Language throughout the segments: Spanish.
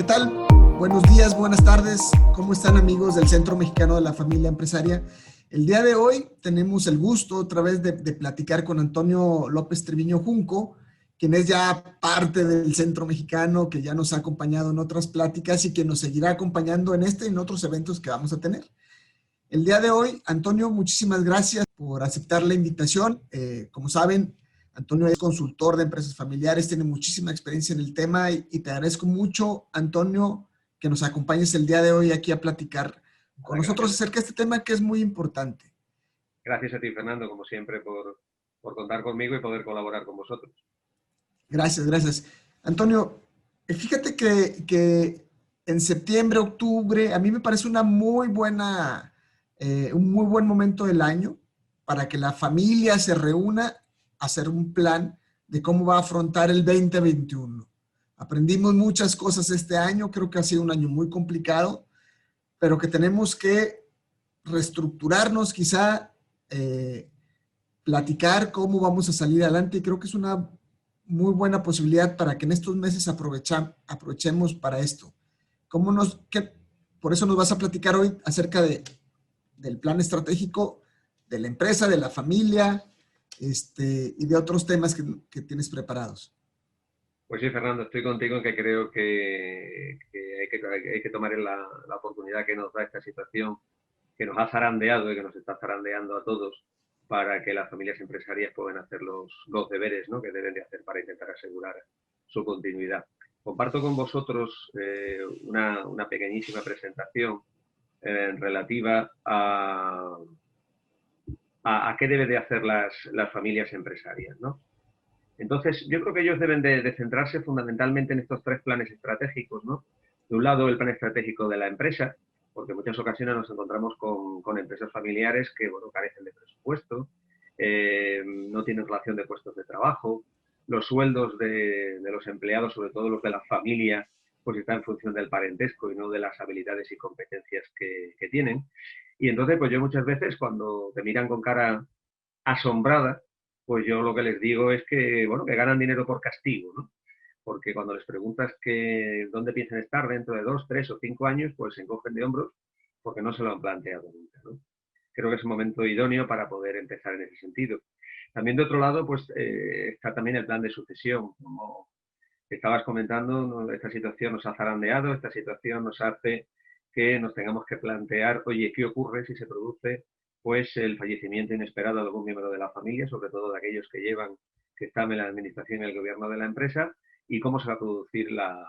¿Qué tal? Buenos días, buenas tardes. ¿Cómo están, amigos del Centro Mexicano de la Familia Empresaria? El día de hoy tenemos el gusto otra vez de platicar con Antonio López Treviño Junco, quien es ya parte del Centro Mexicano, que ya nos ha acompañado en otras pláticas y que nos seguirá acompañando en este y en otros eventos que vamos a tener. El día de hoy, Antonio, muchísimas gracias por aceptar la invitación. Como saben, Antonio es consultor de empresas familiares, tiene muchísima experiencia en el tema y te agradezco mucho, Antonio, que nos acompañes el día de hoy aquí a platicar con nosotros acerca de este tema que es muy importante. Gracias a ti, Fernando, como siempre, por contar conmigo y poder colaborar con vosotros. Gracias, gracias. Antonio, fíjate que en septiembre, octubre, a mí me parece una muy buena, un muy buen momento del año para que la familia se reúna a hacer un plan de cómo va a afrontar el 2021. Aprendimos muchas cosas este año, creo que ha sido un año muy complicado, pero que tenemos que reestructurarnos, quizá platicar cómo vamos a salir adelante, y creo que es una muy buena posibilidad para que en estos meses aprovechemos para esto. Por eso nos vas a platicar hoy acerca del plan estratégico de la empresa, de la familia, y de otros temas que tienes preparados. Pues sí, Fernando, estoy contigo en que creo que hay que tomar la oportunidad que nos da esta situación, que nos ha zarandeado y que nos está zarandeando a todos, para que las familias empresarias puedan hacer los deberes, ¿no?, que deben de hacer para intentar asegurar su continuidad. Comparto con vosotros una pequeñísima presentación relativa a qué deben de hacer las familias empresarias, ¿no? Entonces, yo creo que ellos deben de centrarse fundamentalmente en estos tres planes estratégicos, ¿no? De un lado, el plan estratégico de la empresa, porque en muchas ocasiones nos encontramos con empresas familiares que, bueno, carecen de presupuesto, no tienen relación de puestos de trabajo, los sueldos de los empleados, sobre todo los de la familia, pues están en función del parentesco y no de las habilidades y competencias que tienen. Y entonces, pues yo muchas veces, cuando te miran con cara asombrada, pues yo lo que les digo es que, bueno, que ganan dinero por castigo, ¿no? Porque cuando les preguntas que dónde piensan estar dentro de 2, 3 o 5 años, pues se encogen de hombros porque no se lo han planteado nunca, ¿no? Creo que es un momento idóneo para poder empezar en ese sentido. También, de otro lado, pues está también el plan de sucesión. Como estabas comentando, ¿no? Esta situación nos ha zarandeado, esta situación nos hace que nos tengamos que plantear, oye, ¿qué ocurre si se produce pues el fallecimiento inesperado de algún miembro de la familia, sobre todo de aquellos que están en la administración y el gobierno de la empresa, y cómo se va a producir la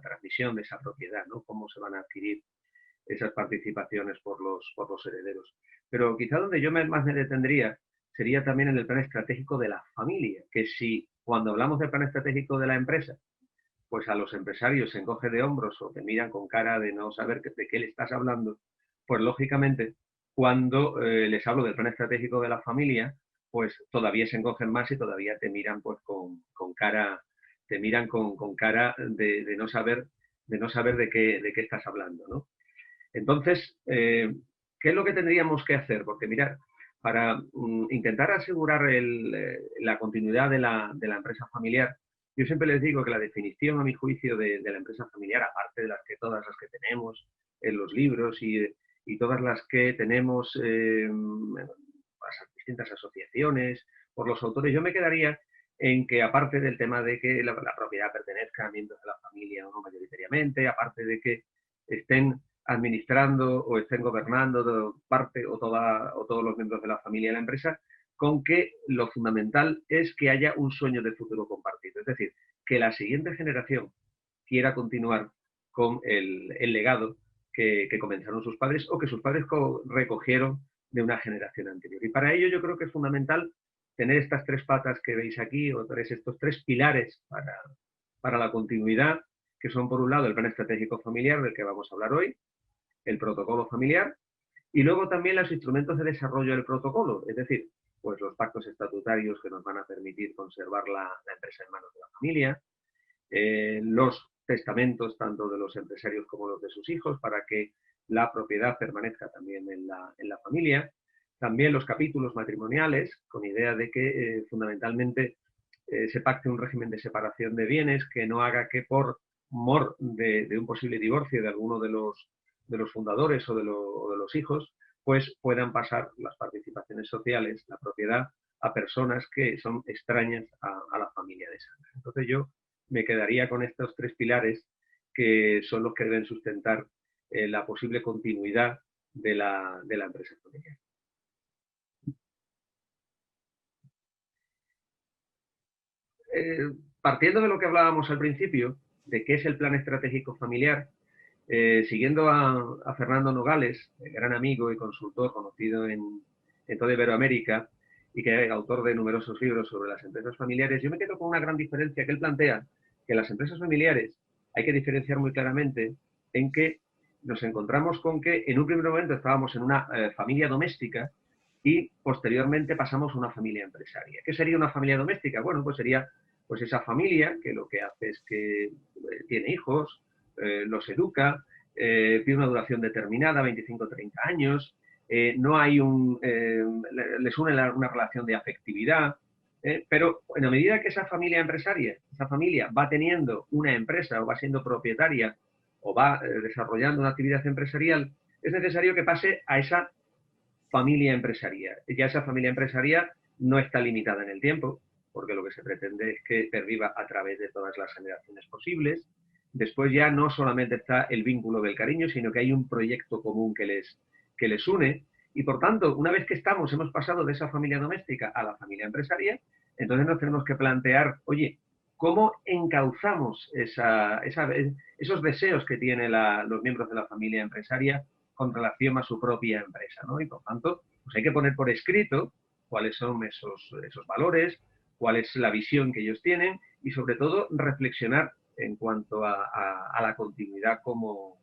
transmisión de esa propiedad, ¿no? Cómo se van a adquirir esas participaciones por los herederos. Pero quizá donde yo más me detendría sería también en el plan estratégico de la familia, que si cuando hablamos del plan estratégico de la empresa, pues a los empresarios se encoge de hombros o te miran con cara de no saber de qué le estás hablando, pues lógicamente cuando les hablo del plan estratégico de la familia, pues todavía se encogen más y todavía te miran pues con cara, te miran con cara de no saber de qué estás hablando, ¿no? Entonces, ¿qué es lo que tendríamos que hacer? Porque mirad, para intentar asegurar la continuidad de la empresa familiar, yo siempre les digo que la definición, a mi juicio, de la empresa familiar, aparte de todas las que tenemos en los libros y todas las que tenemos en las distintas asociaciones, por los autores, yo me quedaría en que, aparte del tema de que la propiedad pertenezca a miembros de la familia o no mayoritariamente, aparte de que estén administrando o estén gobernando parte o todos los miembros de la familia de la empresa, con que lo fundamental es que haya un sueño de futuro compartido. Es decir, que la siguiente generación quiera continuar con el legado que comenzaron sus padres o que sus padres recogieron de una generación anterior. Y para ello yo creo que es fundamental tener estas tres patas que veis aquí, o estos tres pilares para la continuidad, que son, por un lado, el plan estratégico familiar, del que vamos a hablar hoy, el protocolo familiar, y luego también los instrumentos de desarrollo del protocolo, es decir, pues los pactos estatutarios que nos van a permitir conservar la empresa en manos de la familia, los testamentos tanto de los empresarios como los de sus hijos para que la propiedad permanezca también en la familia, también los capítulos matrimoniales, con idea de que fundamentalmente se pacte un régimen de separación de bienes que no haga que por mor de un posible divorcio de alguno de los fundadores o de los hijos, pues puedan pasar las participaciones sociales, la propiedad, a personas que son extrañas a la familia de sangre. Entonces yo me quedaría con estos tres pilares que son los que deben sustentar la posible continuidad de la empresa familiar. Partiendo de lo que hablábamos al principio, de qué es el plan estratégico familiar, siguiendo a Fernando Nogales, gran amigo y consultor conocido en toda Iberoamérica y que es autor de numerosos libros sobre las empresas familiares, yo me quedo con una gran diferencia que él plantea, que las empresas familiares hay que diferenciar muy claramente en que nos encontramos con que en un primer momento estábamos en una familia doméstica y posteriormente pasamos a una familia empresaria. ¿Qué sería una familia doméstica? Bueno, pues sería pues esa familia que lo que hace es que tiene hijos, los educa, tiene una duración determinada, 25 o 30 años, no hay les une una relación de afectividad, pero en la medida que esa familia empresaria, esa familia va teniendo una empresa o va siendo propietaria o va desarrollando una actividad empresarial, es necesario que pase a esa familia empresaria. Ya esa familia empresaria no está limitada en el tiempo, porque lo que se pretende es que perviva a través de todas las generaciones posibles. Después ya no solamente está el vínculo del cariño, sino que hay un proyecto común que les une. Y por tanto, una vez que hemos pasado de esa familia doméstica a la familia empresaria, entonces nos tenemos que plantear, oye, ¿cómo encauzamos esos deseos que tienen los miembros de la familia empresaria con relación a su propia empresa, ¿no? Y por tanto, pues hay que poner por escrito cuáles son esos valores, cuál es la visión que ellos tienen y sobre todo reflexionar en cuanto a la continuidad como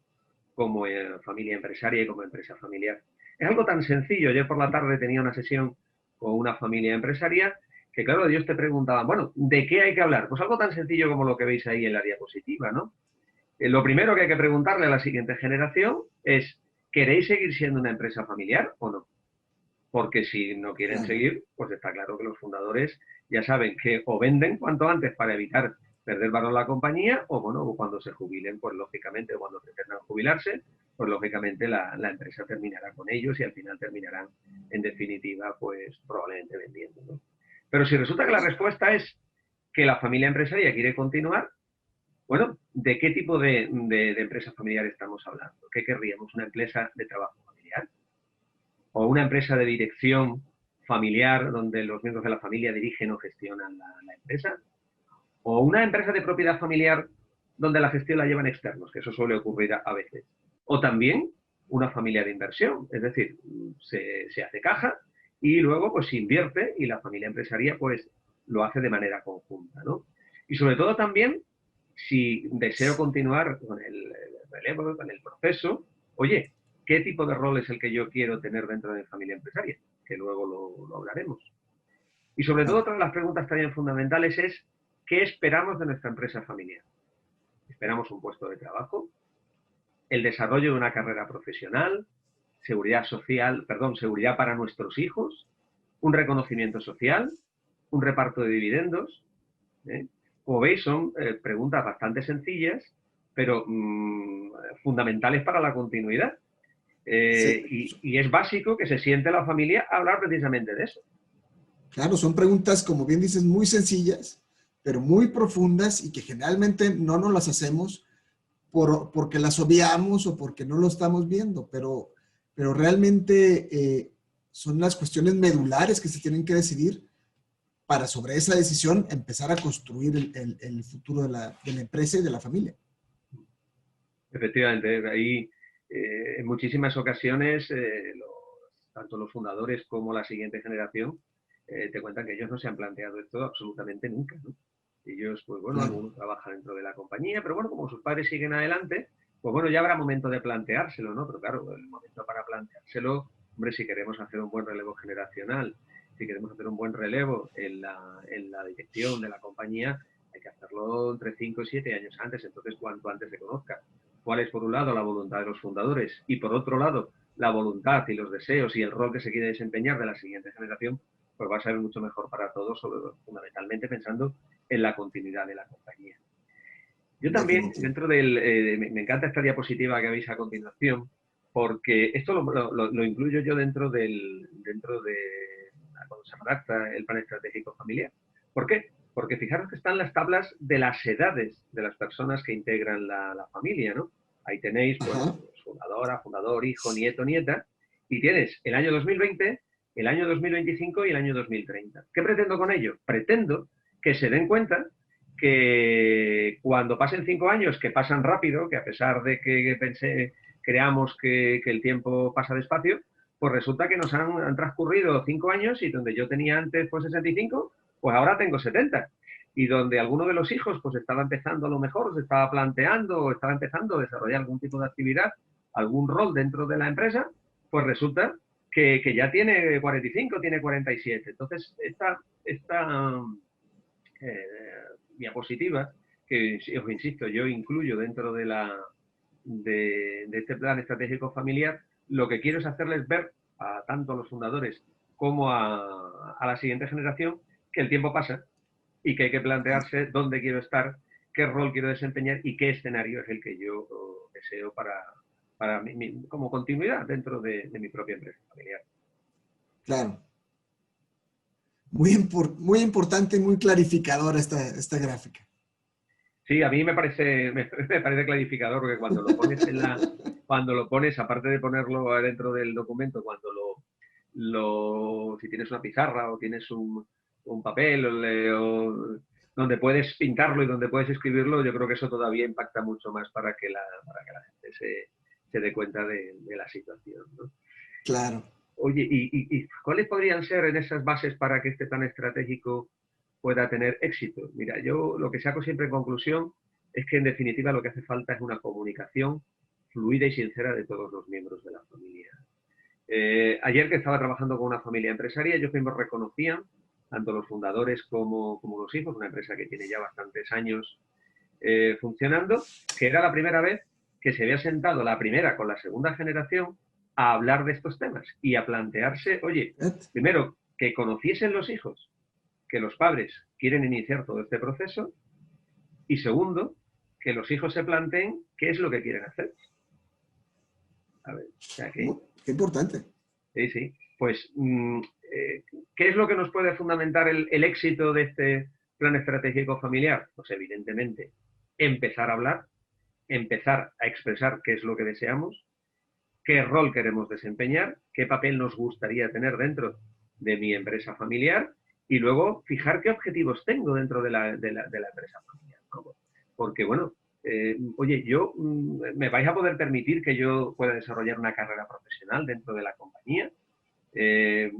familia empresaria y como empresa familiar. Es algo tan sencillo. Ayer por la tarde tenía una sesión con una familia empresaria que, claro, ellos te preguntaban, bueno, ¿de qué hay que hablar? Pues algo tan sencillo como lo que veis ahí en la diapositiva, ¿no? Lo primero que hay que preguntarle a la siguiente generación es, ¿queréis seguir siendo una empresa familiar o no? Porque si no quieren seguir, pues está claro que los fundadores ya saben que o venden cuanto antes para evitar perder valor la compañía, o bueno, cuando se jubilen, pues lógicamente, cuando pretendan jubilarse, pues lógicamente la empresa terminará con ellos y al final terminarán, en definitiva, pues probablemente vendiendo, ¿no? Pero si resulta que la respuesta es que la familia empresaria quiere continuar, bueno, ¿de qué tipo de empresa familiar estamos hablando? ¿Qué querríamos? ¿Una empresa de trabajo familiar? ¿O una empresa de dirección familiar donde los miembros de la familia dirigen o gestionan la empresa? ¿O una empresa de propiedad familiar donde la gestión la llevan externos, que eso suele ocurrir a veces? O también una familia de inversión, es decir, se hace caja y luego pues se invierte y la familia empresaria pues lo hace de manera conjunta, ¿no? Y sobre todo también, si deseo continuar con el relevo, con el proceso, oye, ¿qué tipo de rol es el que yo quiero tener dentro de mi familia empresaria? Que luego lo hablaremos. Y sobre todo, otra de las preguntas también fundamentales es, ¿qué esperamos de nuestra empresa familiar? ¿Esperamos un puesto de trabajo? ¿El desarrollo de una carrera profesional? ¿Seguridad social, seguridad para nuestros hijos? ¿Un reconocimiento social? ¿Un reparto de dividendos? Como veis, son preguntas bastante sencillas, pero fundamentales para la continuidad. Sí. Y es básico que se siente la familia a hablar precisamente de eso. Claro, son preguntas, como bien dices, muy sencillas, pero muy profundas y que generalmente no nos las hacemos porque las obviamos o porque no lo estamos viendo, pero realmente son las cuestiones medulares que se tienen que decidir para sobre esa decisión empezar a construir el futuro de la empresa y de la familia. Efectivamente, ahí en muchísimas ocasiones tanto los fundadores como la siguiente generación te cuentan que ellos no se han planteado esto absolutamente nunca, ¿no? Ellos, pues bueno, claro, algunos trabajan dentro de la compañía, pero bueno, como sus padres siguen adelante, pues bueno, ya habrá momento de planteárselo, ¿no? Pero claro, el momento para planteárselo, hombre, si queremos hacer un buen relevo generacional, si queremos hacer un buen relevo en la dirección de la compañía, hay que hacerlo entre 5 y 7 años antes, entonces cuanto antes se conozca cuál es, por un lado, la voluntad de los fundadores y, por otro lado, la voluntad y los deseos y el rol que se quiere desempeñar de la siguiente generación, pues va a ser mucho mejor para todos, fundamentalmente pensando en la continuidad de la compañía. Yo también, dentro del... me encanta esta diapositiva que veis a continuación, porque esto lo incluyo yo dentro de cuando se redacta el plan estratégico familiar. ¿Por qué? Porque fijaros que están las tablas de las edades de las personas que integran la familia, ¿no? Ahí tenéis, pues, fundadora, fundador, hijo, nieto, nieta, y tienes el año 2020, el año 2025 y el año 2030. ¿Qué pretendo con ello? Pretendo que se den cuenta que cuando pasen 5 años, que pasan rápido, que a pesar de que creamos que el tiempo pasa despacio, pues resulta que nos han transcurrido 5 años y donde yo tenía antes pues 65, pues ahora tengo 70. Y donde alguno de los hijos pues estaba empezando a lo mejor, se estaba planteando o estaba empezando a desarrollar algún tipo de actividad, algún rol dentro de la empresa, pues resulta que ya tiene 45, tiene 47. Entonces, esta diapositiva, que os insisto, yo incluyo dentro de este plan estratégico familiar, lo que quiero es hacerles ver a tanto a los fundadores como a la siguiente generación que el tiempo pasa y que hay que plantearse dónde quiero estar, qué rol quiero desempeñar y qué escenario es el que yo deseo para como continuidad dentro de mi propia empresa familiar. Claro. Muy importante y muy clarificadora esta gráfica. Sí, a mí me parece clarificador porque cuando lo pones cuando lo pones, aparte de ponerlo dentro del documento, cuando si tienes una pizarra o tienes un papel o donde puedes pintarlo y donde puedes escribirlo, yo creo que eso todavía impacta mucho más para que la gente se dé cuenta de la situación, ¿no? Claro. Oye, ¿y cuáles podrían ser en esas bases para que este plan estratégico pueda tener éxito? Mira, yo lo que saco siempre en conclusión es que en definitiva lo que hace falta es una comunicación fluida y sincera de todos los miembros de la familia. Ayer que estaba trabajando con una familia empresaria, ellos mismos reconocían, tanto los fundadores como los hijos, una empresa que tiene ya bastantes años funcionando, que era la primera vez que se había sentado la primera con la segunda generación a hablar de estos temas y a plantearse, oye, primero, que conociesen los hijos que los padres quieren iniciar todo este proceso y segundo, que los hijos se planteen qué es lo que quieren hacer. A ver, o sea que... Qué importante. Sí, sí. Pues, ¿qué es lo que nos puede fundamentar el éxito de este plan estratégico familiar? Pues evidentemente, empezar a hablar, empezar a expresar qué es lo que deseamos, qué rol queremos desempeñar, qué papel nos gustaría tener dentro de mi empresa familiar y luego fijar qué objetivos tengo dentro de la empresa familiar, ¿no? Porque, bueno, oye, ¿me vais a poder permitir que yo pueda desarrollar una carrera profesional dentro de la compañía?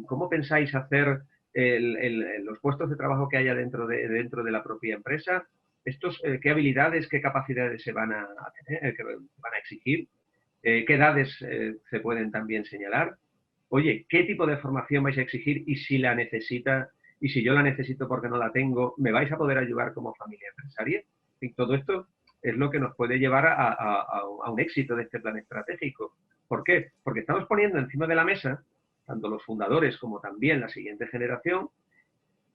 ¿Cómo pensáis hacer los puestos de trabajo que haya dentro de la propia empresa? ¿Qué habilidades, qué capacidades se van a tener, que van a exigir? ¿Qué edades se pueden también señalar? Oye, ¿qué tipo de formación vais a exigir? Y si la necesita, y si yo la necesito porque no la tengo, ¿me vais a poder ayudar como familia empresaria? Y todo esto es lo que nos puede llevar a un éxito de este plan estratégico. ¿Por qué? Porque estamos poniendo encima de la mesa, tanto los fundadores como también la siguiente generación,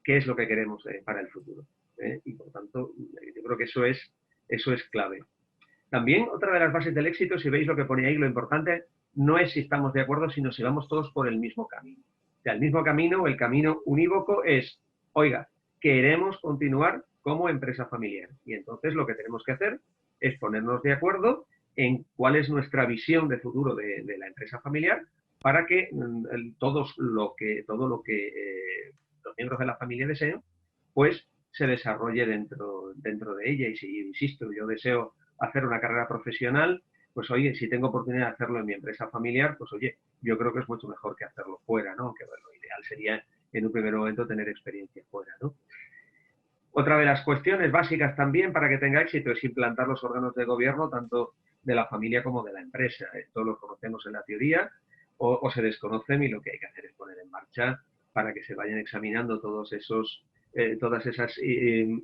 qué es lo que queremos para el futuro. Y por tanto, yo creo que eso es clave. También otra de las bases del éxito, si veis lo que pone ahí, lo importante no es si estamos de acuerdo, sino si vamos todos por el mismo camino. O sea, el mismo camino, el camino unívoco es, oiga, queremos continuar como empresa familiar. Y entonces lo que tenemos que hacer es ponernos de acuerdo en cuál es nuestra visión de futuro de la empresa familiar para que todo lo que los miembros de la familia desean, pues se desarrolle dentro de ella. Y si, insisto, yo deseo hacer una carrera profesional, pues oye, si tengo oportunidad de hacerlo en mi empresa familiar, pues oye, yo creo que es mucho mejor que hacerlo fuera, ¿no? Que bueno, lo ideal sería en un primer momento tener experiencia fuera, ¿no? Otra de las cuestiones básicas también para que tenga éxito es implantar los órganos de gobierno tanto de la familia como de la empresa. Esto lo conocemos en la teoría o se desconocen y lo que hay que hacer es poner en marcha para que se vayan examinando todas esas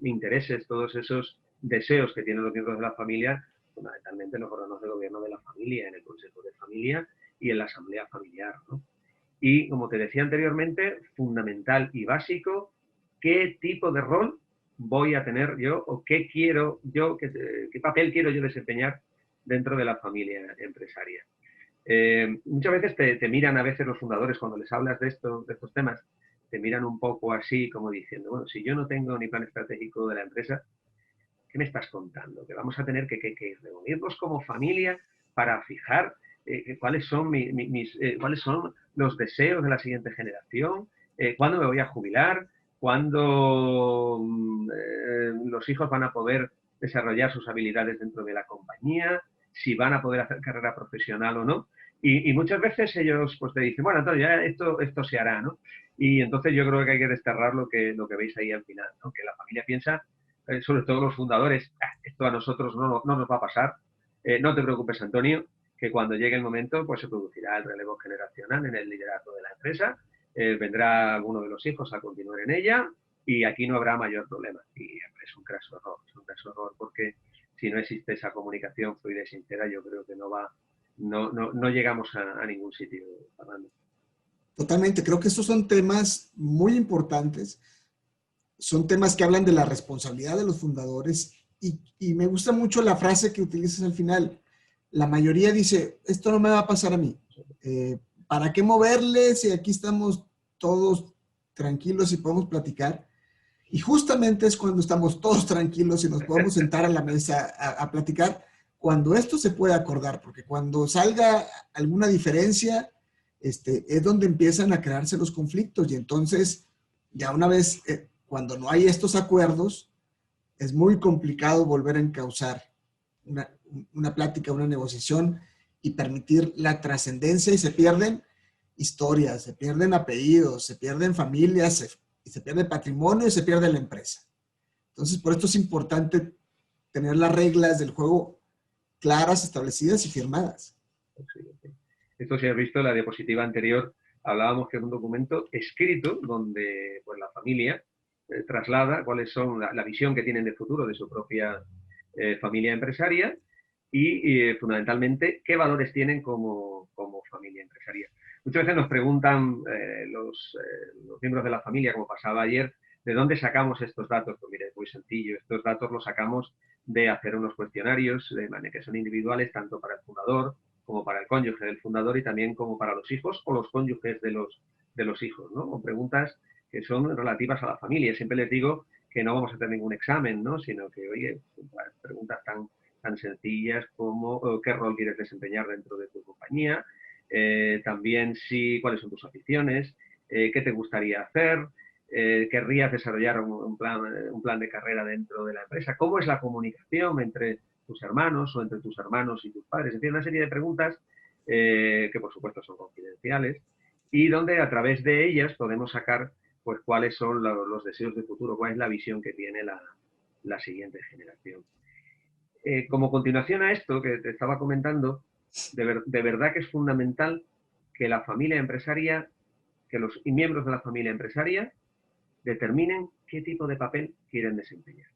intereses, todos esos deseos que tienen los miembros de la familia, fundamentalmente en los órganos de gobierno de la familia, en el Consejo de Familia y en la Asamblea Familiar, ¿no? Y, como te decía anteriormente, fundamental y básico, ¿qué tipo de rol voy a tener yo o qué quiero yo, qué papel quiero yo desempeñar dentro de la familia empresaria. Muchas veces te miran a veces los fundadores cuando les hablas de estos temas, te miran un poco así como diciendo, bueno, si yo no tengo ni plan estratégico de la empresa, ¿qué me estás contando? Que vamos a tener que reunirnos como familia para fijar cuáles son cuáles son los deseos de la siguiente generación, cuándo me voy a jubilar, cuándo los hijos van a poder desarrollar sus habilidades dentro de la compañía, si van a poder hacer carrera profesional o no. Y muchas veces ellos pues te dicen, bueno, entonces ya esto se hará, ¿no? Y entonces yo creo que hay que desterrar lo que veis ahí al final, ¿no? Que la familia piensa, sobre todo los fundadores, esto a nosotros no nos va a pasar, no te preocupes, Antonio, que cuando llegue el momento pues se producirá el relevo generacional en el liderazgo de la empresa, vendrá alguno de los hijos a continuar en ella y aquí no habrá mayor problema. Y es un craso error, porque si no existe esa comunicación fluida y sincera, yo creo que no llegamos a ningún sitio, Fernando. Totalmente, creo que estos son temas muy importantes, son temas que hablan de la responsabilidad de los fundadores y me gusta mucho la frase que utilizas al final. La mayoría dice, esto no me va a pasar a mí. ¿Para qué moverle si aquí estamos todos tranquilos y podemos platicar? Y justamente es cuando estamos todos tranquilos y nos podemos sentar a la mesa a platicar, cuando esto se puede acordar, porque cuando salga alguna diferencia, es donde empiezan a crearse los conflictos y entonces ya una vez, cuando no hay estos acuerdos, es muy complicado volver a encauzar una plática, una negociación y permitir la trascendencia y se pierden historias, se pierden apellidos, se pierden familias, se pierde patrimonio y se pierde la empresa. Entonces, por esto es importante tener las reglas del juego claras, establecidas y firmadas. Esto, si has visto en la diapositiva anterior, hablábamos que es un documento escrito donde pues, la familia traslada cuáles son la visión que tienen de futuro de su propia familia empresaria y fundamentalmente qué valores tienen como familia empresaria. Muchas veces nos preguntan los miembros de la familia, como pasaba ayer, ¿de dónde sacamos estos datos? Pues mire, es muy sencillo. Estos datos los sacamos de hacer unos cuestionarios de manera que son individuales tanto para el fundador como para el cónyuge del fundador y también como para los hijos o los cónyuges de los hijos, ¿no? O preguntas que son relativas a la familia. Siempre les digo que no vamos a hacer ningún examen, ¿no? Sino que, oye, preguntas tan sencillas como qué rol quieres desempeñar dentro de tu compañía, también cuáles son tus aficiones, qué te gustaría hacer, querrías desarrollar un plan de carrera dentro de la empresa, cómo es la comunicación entre tus hermanos o entre tus hermanos y tus padres. Es decir, una serie de preguntas que por supuesto son confidenciales y donde a través de ellas podemos sacar pues cuáles son los deseos de futuro, cuál es la visión que tiene la siguiente generación. Como continuación a esto que te estaba comentando, de verdad que es fundamental que la familia empresaria, que los miembros de la familia empresaria determinen qué tipo de papel quieren desempeñar.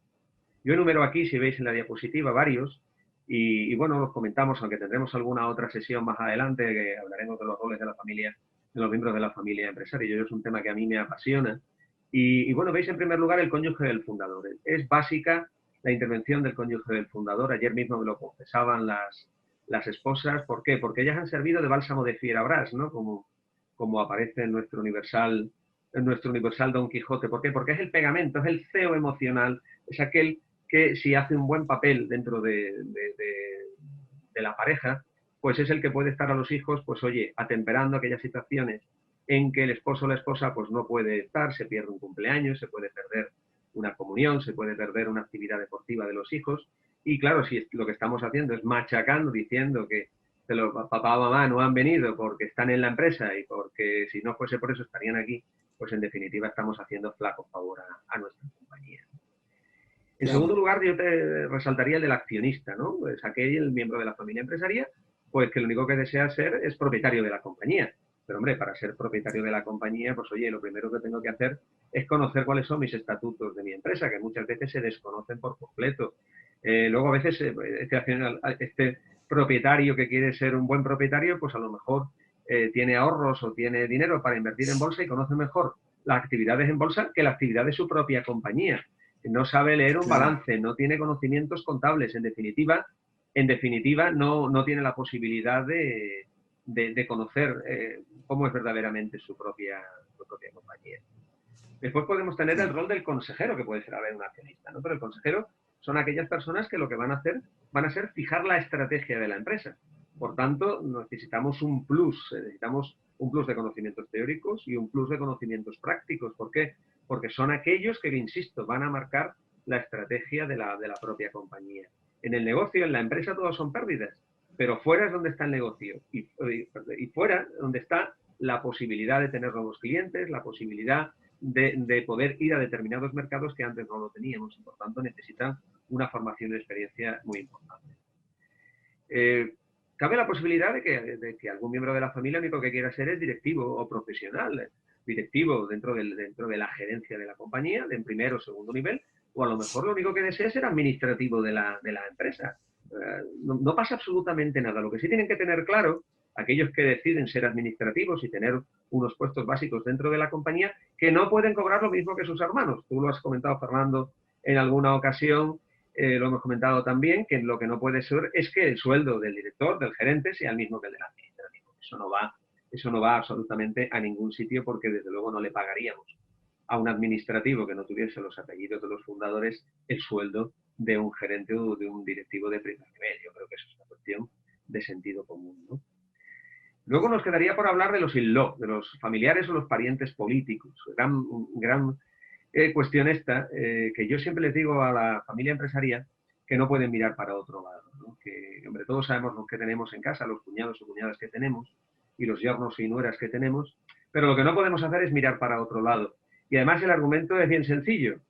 Yo enumero aquí, si veis en la diapositiva, varios, y bueno, los comentamos, aunque tendremos alguna otra sesión más adelante, que hablaremos de los roles de la familia, de los miembros de la familia empresaria. Yo es un tema que a mí me apasiona. Y bueno, veis en primer lugar el cónyuge del fundador. Es básica la intervención del cónyuge del fundador. Ayer mismo me lo confesaban las esposas. ¿Por qué? Porque ellas han servido de bálsamo de fierabrás, ¿no? Como aparece en nuestro universal Don Quijote. ¿Por qué? Porque es el pegamento, es el cebo emocional, es aquel que si hace un buen papel dentro de la pareja, pues es el que puede estar a los hijos, pues oye, atemperando aquellas situaciones en que el esposo o la esposa pues no puede estar, se pierde un cumpleaños, se puede perder una comunión, se puede perder una actividad deportiva de los hijos. Y claro, si lo que estamos haciendo es machacando, diciendo que los papá o mamá no han venido porque están en la empresa y porque si no fuese por eso estarían aquí, pues en definitiva estamos haciendo flaco favor a nuestra compañía. En segundo lugar, yo te resaltaría el del accionista, ¿no? Pues aquel miembro de la familia empresaria, pues que lo único que desea ser es propietario de la compañía. Pero hombre, para ser propietario de la compañía, pues oye, lo primero que tengo que hacer es conocer cuáles son mis estatutos de mi empresa, que muchas veces se desconocen por completo. Luego a veces este propietario que quiere ser un buen propietario, pues a lo mejor tiene ahorros o tiene dinero para invertir en bolsa y conoce mejor las actividades en bolsa que la actividad de su propia compañía. no sabe leer un Claro. balance, no tiene conocimientos contables, en definitiva no tiene la posibilidad de conocer cómo es verdaderamente su propia compañía. Después podemos tener el rol del consejero, que puede ser a ver un accionista, ¿no? Pero el consejero son aquellas personas que lo que van a hacer van a ser fijar la estrategia de la empresa. Por tanto, necesitamos un plus de conocimientos teóricos y un plus de conocimientos prácticos. ¿Por qué? Porque son aquellos que, insisto, van a marcar la estrategia de la propia compañía. En el negocio, en la empresa, todos son pérdidas, pero fuera es donde está el negocio y fuera donde está la posibilidad de tener nuevos clientes, la posibilidad de poder ir a determinados mercados que antes no lo teníamos y por tanto necesitan una formación de experiencia muy importante. Cabe la posibilidad de que algún miembro de la familia lo único que quiera ser es directivo o profesional, directivo dentro de la gerencia de la compañía, de primer o segundo nivel, o a lo mejor lo único que desea es ser administrativo de la empresa. No pasa absolutamente nada. Lo que sí tienen que tener claro aquellos que deciden ser administrativos y tener unos puestos básicos dentro de la compañía, que no pueden cobrar lo mismo que sus hermanos. Tú lo has comentado, Fernando, en alguna ocasión, lo hemos comentado también, que lo que no puede ser es que el sueldo del director, del gerente, sea el mismo que el del administrativo. Eso no va absolutamente a ningún sitio porque desde luego no le pagaríamos a un administrativo que no tuviese los apellidos de los fundadores el sueldo de un gerente o de un directivo de primer nivel. Yo creo que eso es una cuestión de sentido común, ¿no? Luego nos quedaría por hablar de los in-law, de los familiares o los parientes políticos. Gran cuestión esta, que yo siempre les digo a la familia empresaria que no pueden mirar para otro lado, ¿no? Que, hombre, todos sabemos lo que tenemos en casa, los cuñados o cuñadas que tenemos y los yernos y nueras que tenemos, pero lo que no podemos hacer es mirar para otro lado. Y además el argumento es bien sencillo.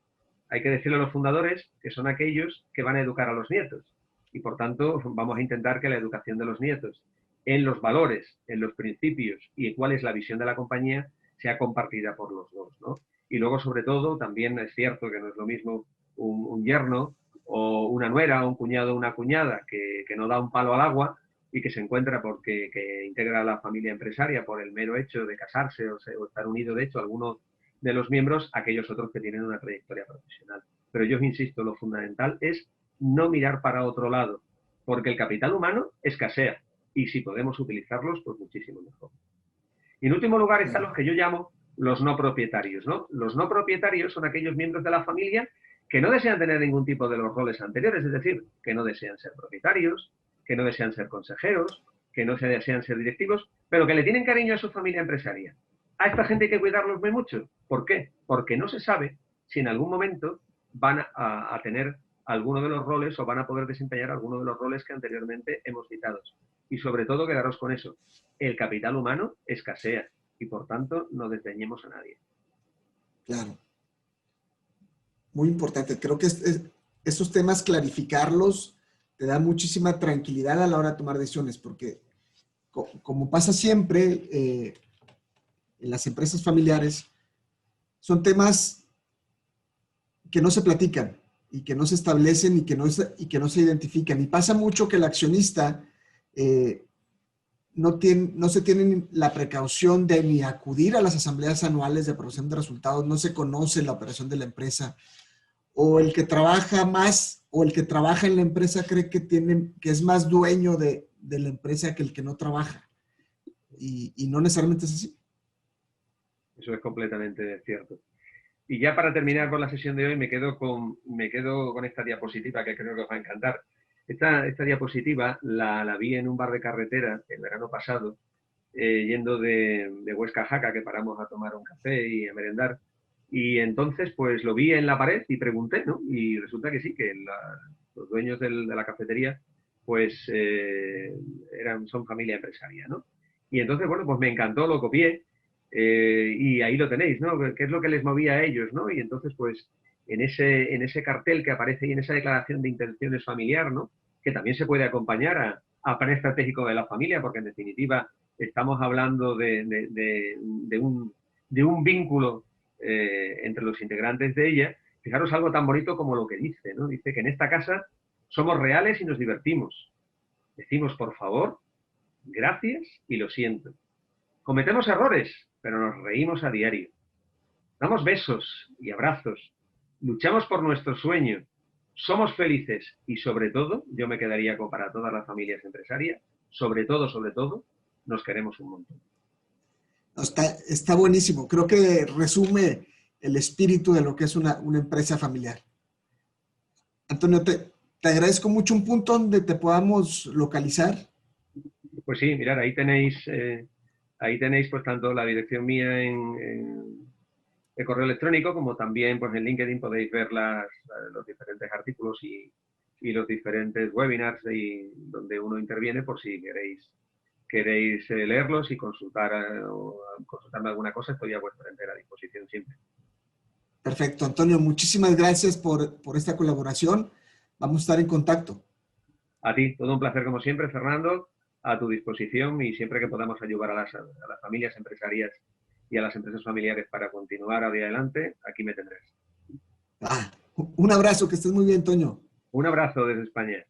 Hay que decirle a los fundadores que son aquellos que van a educar a los nietos. Y por tanto vamos a intentar que la educación de los nietos en los valores, en los principios y en cuál es la visión de la compañía sea compartida por los dos, ¿no? Y luego, sobre todo, también es cierto que no es lo mismo un yerno o una nuera o un cuñado o una cuñada que no da un palo al agua y que se encuentra que integra a la familia empresaria por el mero hecho de casarse o estar unido, de hecho, a alguno de los miembros, aquellos otros que tienen una trayectoria profesional. Pero yo insisto, lo fundamental es no mirar para otro lado, porque el capital humano escasea y si podemos utilizarlos, pues muchísimo mejor. Y en último lugar están los que yo llamo los no propietarios, ¿no? Los no propietarios son aquellos miembros de la familia que no desean tener ningún tipo de los roles anteriores, es decir, que no desean ser propietarios, que no desean ser consejeros, que no desean ser directivos, pero que le tienen cariño a su familia empresaria. A esta gente hay que cuidarlos muy mucho. ¿Por qué? Porque no se sabe si en algún momento van a tener alguno de los roles o van a poder desempeñar alguno de los roles que anteriormente hemos citado. Y sobre todo, quedaros con eso. El capital humano escasea y, por tanto, no desdeñemos a nadie. Claro. Muy importante. Creo que estos temas, clarificarlos, te da muchísima tranquilidad a la hora de tomar decisiones, porque como pasa siempre en las empresas familiares, son temas que no se platican y que no se establecen y que no se identifican. Y pasa mucho que el accionista no se tiene la precaución de ni acudir a las asambleas anuales de aprobación de resultados, no se conoce la operación de la empresa, o el que trabaja más o el que trabaja en la empresa cree que es más dueño de la empresa que el que no trabaja. Y no necesariamente es así. Eso es completamente cierto. Y ya para terminar con la sesión de hoy me quedo con esta diapositiva que creo que os va a encantar. Esta diapositiva la vi en un bar de carretera el verano pasado, yendo de Huesca a Jaca, que paramos a tomar un café y a merendar. Y entonces pues lo vi en la pared y pregunté, ¿no? Y resulta que sí, que los dueños de la cafetería pues son familia empresaria, ¿no? Y entonces, bueno, pues me encantó, lo copié. Y ahí lo tenéis, ¿no? ¿Qué es lo que les movía a ellos, ¿no? Y entonces, pues, en ese cartel que aparece ahí, en esa declaración de intenciones familiar, ¿no? Que también se puede acompañar a plan estratégico de la familia, porque en definitiva estamos hablando de un vínculo entre los integrantes de ella. Fijaros algo tan bonito como lo que dice, ¿no? Dice que en esta casa somos reales y nos divertimos. Decimos, por favor, gracias y lo siento. Cometemos errores, pero nos reímos a diario. Damos besos y abrazos luchamos por nuestro sueño, somos felices y sobre todo, yo me quedaría con para todas las familias empresarias, sobre todo, nos queremos un montón. Está buenísimo. Creo que resume el espíritu de lo que es una empresa familiar. Antonio, te agradezco mucho. Un punto donde te podamos localizar. Pues sí, mirad, ahí tenéis pues tanto la dirección mía de correo electrónico como también pues en LinkedIn podéis ver los diferentes artículos y los diferentes webinars donde uno interviene por si queréis leerlos y consultarme alguna cosa, estoy a vuestra entera disposición siempre. Perfecto, Antonio, muchísimas gracias por esta colaboración. Vamos a estar en contacto. A ti, todo un placer como siempre, Fernando, a tu disposición y siempre que podamos ayudar a las familias empresarias y a las empresas familiares para continuar hacia adelante, aquí me tendrás. Un abrazo, que estés muy bien, Toño. Un abrazo desde España.